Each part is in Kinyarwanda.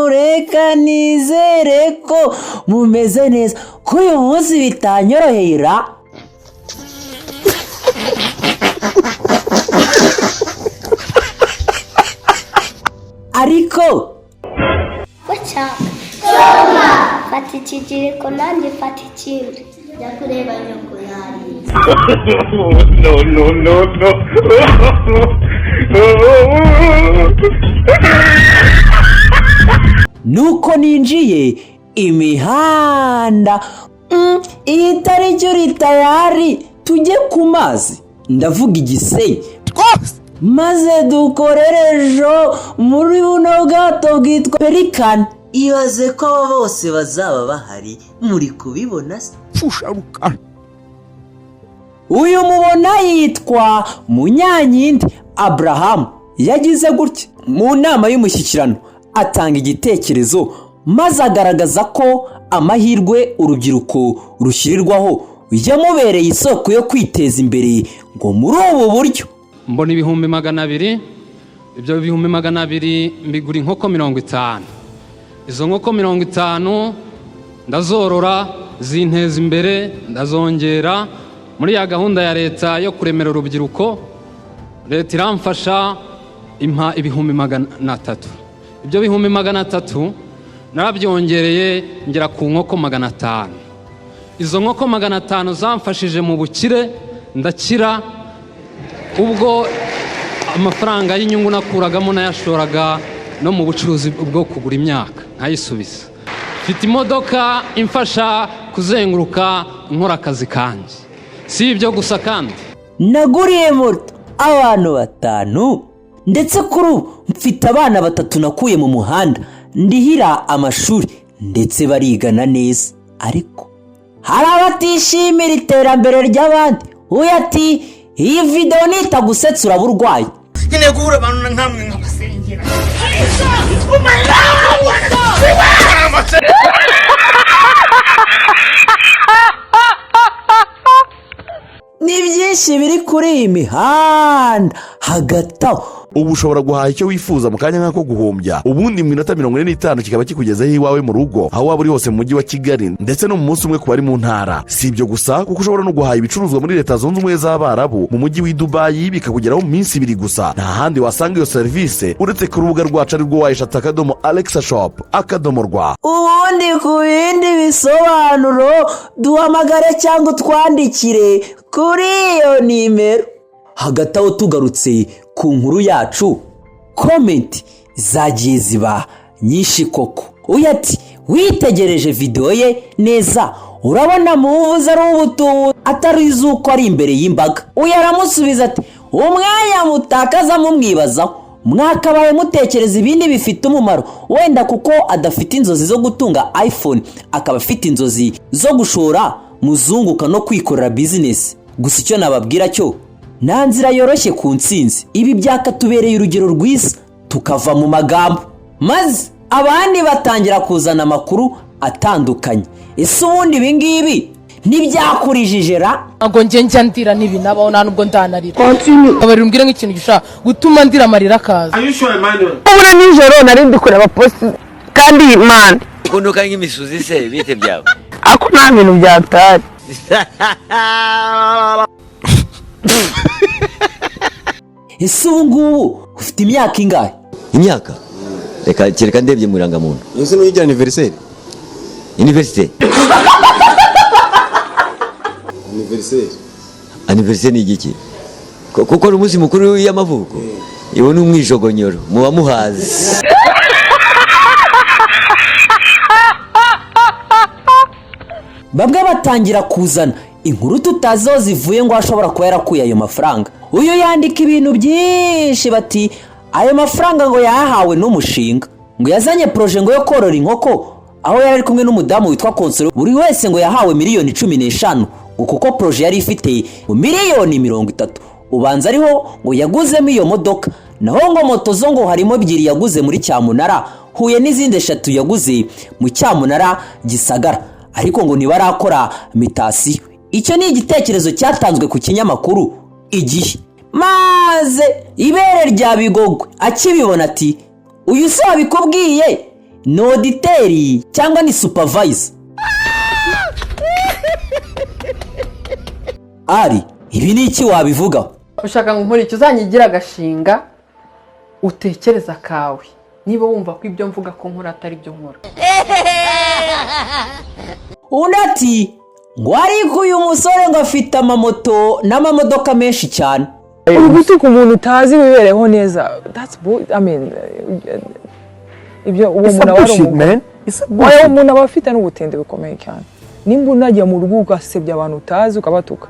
reka nizere ko mumeze neza ko uyu munsi bitanyorohera. Ariko fata ikigiriko nanjye fata ikindi jya kureba nyoko yari. nuko ninjiye imihanda iyi tariki uri tayari tujye ku mazi, ndavuga Igisenyi, maze dukorere ejo muri buno bwato bwitwa Pelikani. Ibaze ko abo bose bazaba bahari, muri kubibona se? Uyu mubona yitwa Munyankindi Abraham, yagize gutya mu nama y'umushyikirano atanga igitekerezo, maze agaragaza ko amahirwe urubyiruko rushyirirwaho yamubereye isoko yo kwiteza imbere ngo muri ubu buryo. Mbona 200,000, ibyo 200,000 mbigura inkoko 50. Izo nkoko 50 ndazorora zinteza imbere, ndazongera muri ya gahunda ya leta yo kuremera urubyiruko. Leta iramfasha impa 300,000. Ibyo 300,000 narabyongereye ngera ku nkoko 500. Izo nkoko 500 zamfashije mu bukire, ndakira. Ubwo amafaranga y'inyungu nakuragamo nayashoraga no mu bucuruzi bwo kugura imyaka nkayisubiza. Mfite imodoka imfasha kuzenguruka nkora akazi kanjye. Si ibyo gusa kandi naguriye moto abantu 5, ndetse kuri ubu mfite abana 3 nakuye mu muhanda, ndihira amashuri ndetse barigana neza. Ariko hari abatishimira iterambere ry'abandi. Uyu ati iyi video nitagusetsa uraburwaye. Nyine guhura abantu nkamwe nkabasengera. Ni byinshi biri kuri iyi mihanda hagati aho. Ubu ushobora guhaha icyo wifuza mu kanya nk'ako guhumbya, ubundi mu minota 45 kikaba kikugezaho iwawe mu rugo, aho waba uri hose mu mujyi wa Kigali ndetse no mu munsi umwe ku bari mu ntara. Si ibyo gusa, kuko ushobora no guhaha ibicuruzwa muri Leta Zunze Ubumwe z'Abarabu mu mujyi wa Dubai bikakugeraho mu minsi 2 gusa. Nta handi wasanga iyo service uretse ku rubuga rwacu arirwo wayishata.alexashop.rwa. Ubundi ku bindi bisobanuro duhamagare cyangwa twandikire kuri iyo nimero. Hagati aho tugarutse ku nkuru yacu, comment zagiye ziba nyinshi koko. Uyu ati witegereje video ye neza urabona muvuze ari ubutu atari izuko ari imbere y'imbaga. Uyu aramusubiza ati umwanya mutakaza mumwibazaho, mwakabaye mutekereza ibindi bifite umumaro, wenda kuko adafite inzozi zo gutunga iPhone, akaba afite inzozi zo gushora muzunguka no kwikorera business. Gusa icyo nababwira cyo nta nzira yoroshye ku ntsinzi. Ibi byakatubereye urugero rwiza tukava mu magambo, maze abandi batangira kuzana amakuru atandukanye. Ese ubundi ibi ngibi ntibyakurijije ra? Ago njya ndira n'ibinabaho nta nubwo ndanarira. Abari umbwire nk'ikintu gishaka gutuma ndira amarira kaza. Ubura nijoro nari ndikureba post kandi man kunduka nk'imisuzi se bite byawe. Ako nta bintu byatari. Ese ubu ngubu ufite imyaka ingahe? Imyaka? Reka ndebye mu irangamuntu. Ese n'ujya anniversaire? Université? Anniversaire ni igiki? Kuko umunsi mukuru y'amavuko. Iwo ni umwijogonyoro muba muhazi. Bamwe batangira kuzana inkuru tutazo zivuye ngo ashobora kuba yarakuye ayo mafaranga. Uyu yandika ibintu byinshi bati ayo mafaranga ngo yahawe n'umushinga, ngo yazanye projet ngo yo korora inkoko, aho yari kumwe n'umudamu witwa Konsolo. Buri wese ngo yahawe miliyoni 15, kuko projet yari ifite miliyoni 30. Ubanza ariho ngo yaguzemo iyo modoka, naho ngo moto zo ngo harimo 2 yaguze muri Cyamunara, Huye n'izindi 3 yaguze mu Cyamunara Gisagara, ariko ngo nibarakora mitasiyo. Icyo ni igitekerezo cyatanzwe ku kinyamakuru Igihe. maze ibere rya Bigogwe akibibona ati uyu se wabikubwiye ni oditeri cyangwa ni supervisor? Ari ibi ni iki wabivuga? ushaka ngo nkore icyo uzanyigira agashinga utekereza kawe niba wumva ko ibyo mvuga ko nkora atari byo nkora. Undi ati ngo ariko uyu musore ngo afite amamoto n'amamodoka menshi cyane. uri gutuka umuntu utazi wibereho neza. Ibyo uwo muntu wari umuntu aba afite n'ubutende bukomeye cyane. Nimba unajya mu rugo ugasebya abantu utazi ukabatuka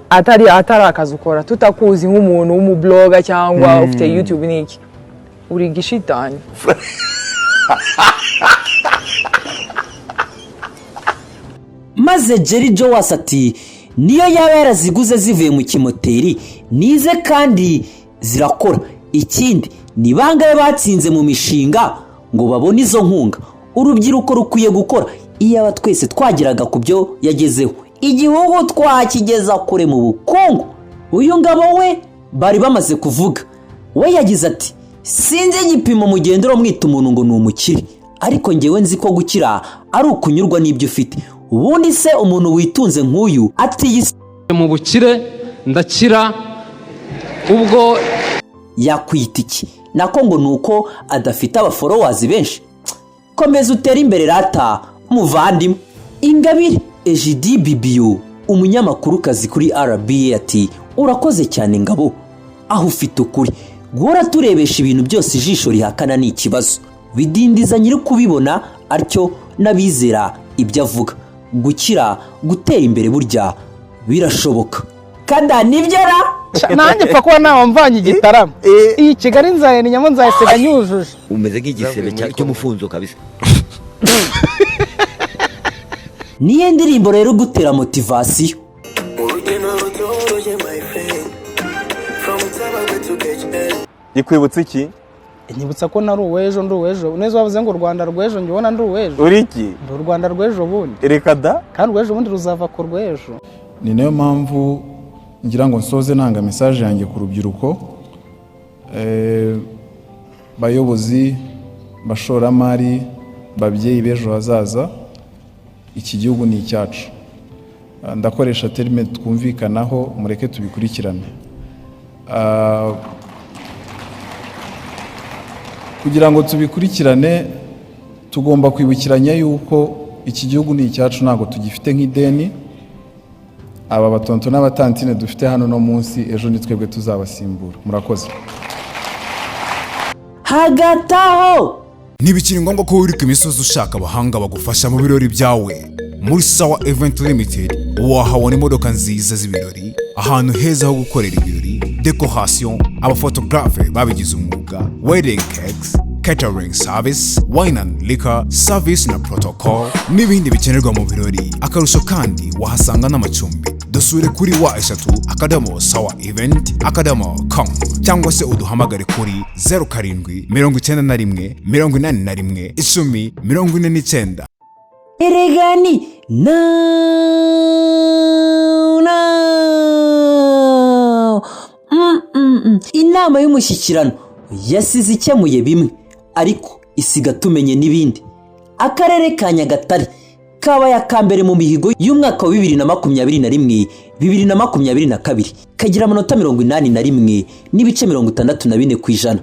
atari akazi ukora tutakuzi nk'umuntu w'umubloga cyangwa ufite YouTube n'iki uri gishitani. Maze Jerry Joas ati niyo yaba yaraziguze zivuye mu kimoteri nize kandi zirakora. Ikindi ni bangahe batsinze mu mishinga ngo babone izo nkunga. Urubyiruko rukwiye gukora iyaba twese twagiraga ku byo yagezeho igihugu twakigeza kure mu bukungu. Uyu ngabo we bari bamaze kuvuga, we yagize ati sinzi igipimo mugendero mwita umuntu ngo ni umukire, ariko ngewe nzi ko gukira ari ukunyurwa n'ibyo ufite. Ubundi se umuntu witunze nk'uyu ati mu bukire ndakira ubwo yakwita iki? Nako ngo nuko adafite abafollowers benshi. Komeza utera imbere rata muvandimwe. Ingabire Ejidi Bibiyo umunyamakuru kazi kuri RBA ati urakoze cyane Ngabo, aho ufite ukuri. Guhora turebesha ibintu byose ijisho rihakana ni ikibazo, bidindiza nyiri kubibona atyo n'abizera ibyo avuga. Gukira gutera imbere burya birashoboka kada nibyo ra nanjye pfa kuba nawe mvanye igitaramo iyi Kigali nzaye nyamo nzayisega nyujuje. umeze nk'igisebe cy'umufunzo kabisa. niye ndirimbo rero gutera motivation. Ikwibutsa iki? Inyibutsa ko nari uwejo ndi uwejo. Neza wavuze ngo Rwanda rwejo njye ubona ndi uwejo. Uri iki? Ndi Rwanda rwejo bundi. Reka da. Kandi rwejo bundi ruzava ku rwejo. Ni nayo mpamvu ngira ngo nsoze nanga message yanjye ku rubyiruko, bayobozi, bashoramari, babyeyi bejo hazaza. Iki gihugu ni icyacu. Ndakoresha terme twumvikanaho mureke tubikurikirane. Kugira ngo tubikurikirane tugomba kwibukiranya yuko iki gihugu ni icyacu, ntago tugifite nk'ideni. Aba batonto n'abatantine dufite hano no munsi ejo ni twebwe tuzabasimbura. Murakoze. Hagataho ntibikiri ngombwa ko wirika imisozi ushaka abahanga bagufasha mu birori byawe. Muri Sawa Event Limited wahabona imodoka nziza z'ibirori, ahantu heza ho gukorera ibirori, decoration, abafotografe babigize umwuga, wedding cakes, catering service, wine and liquor service na protocol n'ibindi bikenerwa mu birori. Akarusho kandi wahasanga n'amacumbi. Dusure kuri wa@sawaevent.com cyangwa se uduhamagare kuri 0791 81 10 Eregani inama y'umushyikirano yasize ikemuye bimwe ariko isiga tumenye n'ibindi. Akarere ka Nyagatare kabaye akambere mu mihigo y'umwaka wa 2021 2022 kagira amanota 81 n'ibice 64%.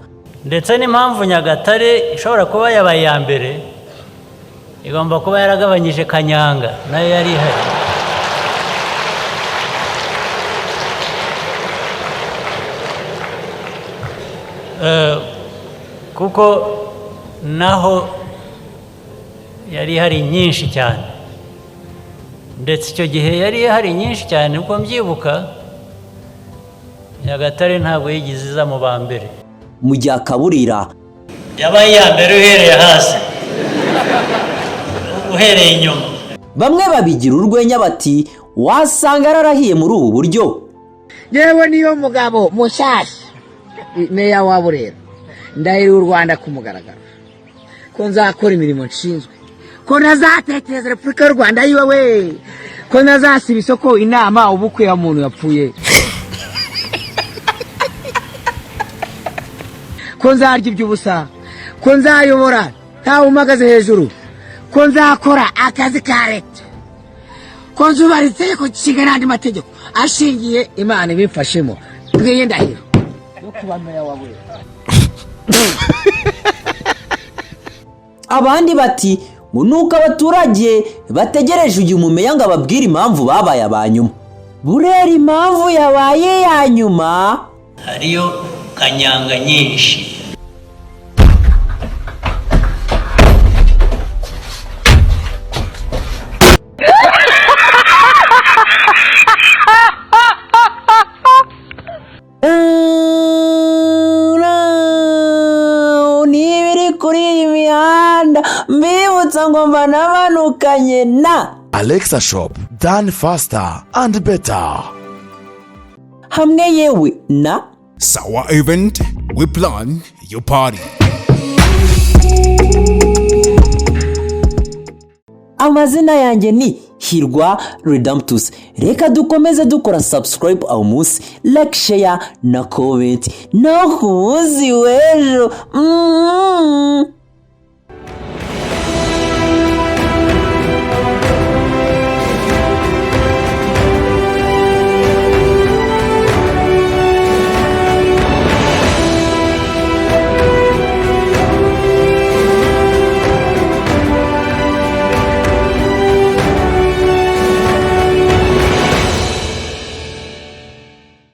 Ndetse n'impamvu Nyagatare ishobora kuba yabaye ya mbere igomba kuba yaragabanyije Kanyanga nayo yari ihari. Kuko naho yari hari nyinshi cyane, ndetse icyo gihe yari hari nyinshi cyane uko mbyibuka. Nyagatare ntabwo yigize iza mu ba mbere. Mu gihe Burera yabaye ya mbere uhereye hasi uhereye inyuma. Bamwe babigira urwenya bati wasanga ararahiye muri ubu buryo. Yewe niyo mugabo mushyashya meya wa Burera ndahira u Rwanda ku mugaragaro ko nzakora imirimo nshinzwe, ko nazatekereza Repubulika y'u Rwanda yiwe we, ko nazasiba isoko inama ubukwe ya muntu yapfuye. ko nzarya iby'ubusa, ko nzayobora ntawe umagaze hejuru, ko nzakora akazi ka leta, ko nzubahiriza itegeko nshinga n'andi mategeko ashingiye Imana ibimfashemo. Ngiye ndahiro yo kuba meya wa Burera. Abandi bati nuko abaturage bategereje uyu mumeya ngo ababwire impamvu babaye abanyuma. Burera impamvu yabaye ya nyuma, hariyo kanyanga nyinshi. nibiri kuri iyi mihanda mbibutsa ngo mba namanukanye na Alexa Shop, done faster and better. hamwe yewe na Sawa Event, we plan your party. amazina yanjye ni Hirwa Redemptus. Reka dukomeze dukora subscribe aho munsi, like, share na comment. No kuzi wejo.